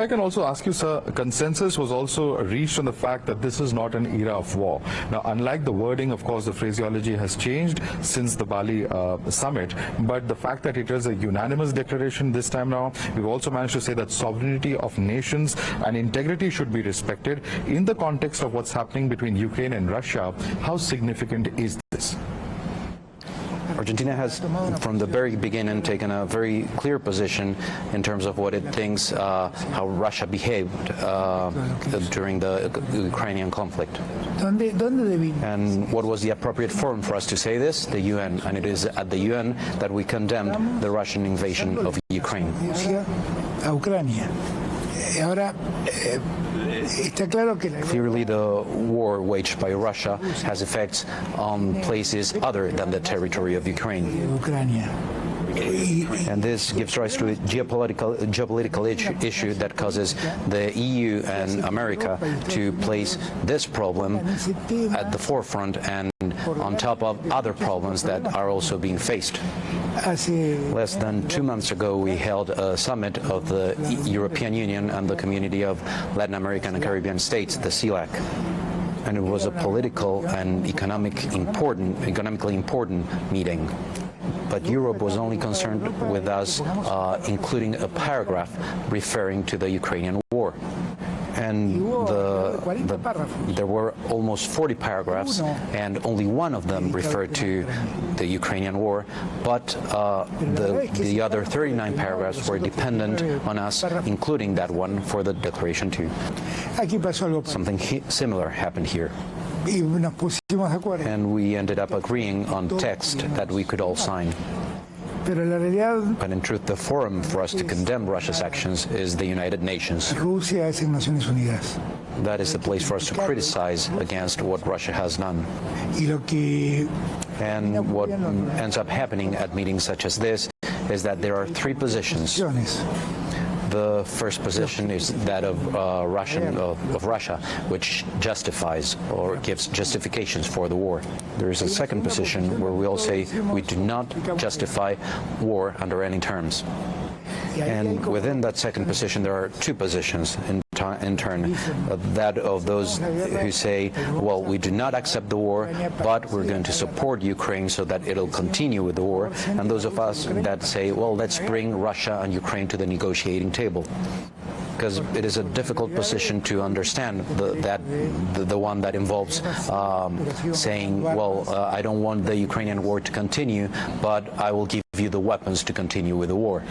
I can also ask you, sir, consensus was also reached on the fact that this is not an era of war. Now, unlike the wording, of course, the phraseology has changed since the Bali summit, but the fact that it is a unanimous declaration this time now, we've also managed to say that sovereignty of nations and integrity should be respected. In the context of what's happening between Ukraine and Russia, how significant is this? Argentina has, from the very beginning, taken a very clear position in terms of what it thinks how Russia behaved during the Ukrainian conflict. And what was the appropriate forum for us to say this? The UN. And it is at the UN that we condemned the Russian invasion of Ukraine. Clearly, the war waged by Russia has effects on places other than the territory of Ukraine. And this gives rise to a geopolitical issue that causes the EU and America to place this problem at the forefront and on top of other problems that are also being faced. Less than 2 months ago, we held a summit of the European Union and the Community of Latin American and Caribbean States, the CELAC. And it was a political and economically important meeting. But Europe was only concerned with us including a paragraph referring to the Ukrainian war. And there were almost 40 paragraphs, and only one of them referred to the Ukrainian war, but the other 39 paragraphs were dependent on us, including that one for the declaration too. Something similar happened here. And we ended up agreeing on text that we could all sign. But in truth, the forum for us to condemn Russia's actions is the United Nations. That is the place for us to criticize against what Russia has done. And what ends up happening at meetings such as this is that there are three positions. The first position is that of Russia, which justifies or gives justifications for the war. There is a second position where we all say we do not justify war under any terms. And within that second position, there are two positions in turn, that of those who say, well, we do not accept the war, but we're going to support Ukraine so that it'll continue with the war, and those of us that say, well, let's bring Russia and Ukraine to the negotiating table. Because it is a difficult position to understand, the one that involves saying, well, I don't want the Ukrainian war to continue, but I will give you the weapons to continue with the war.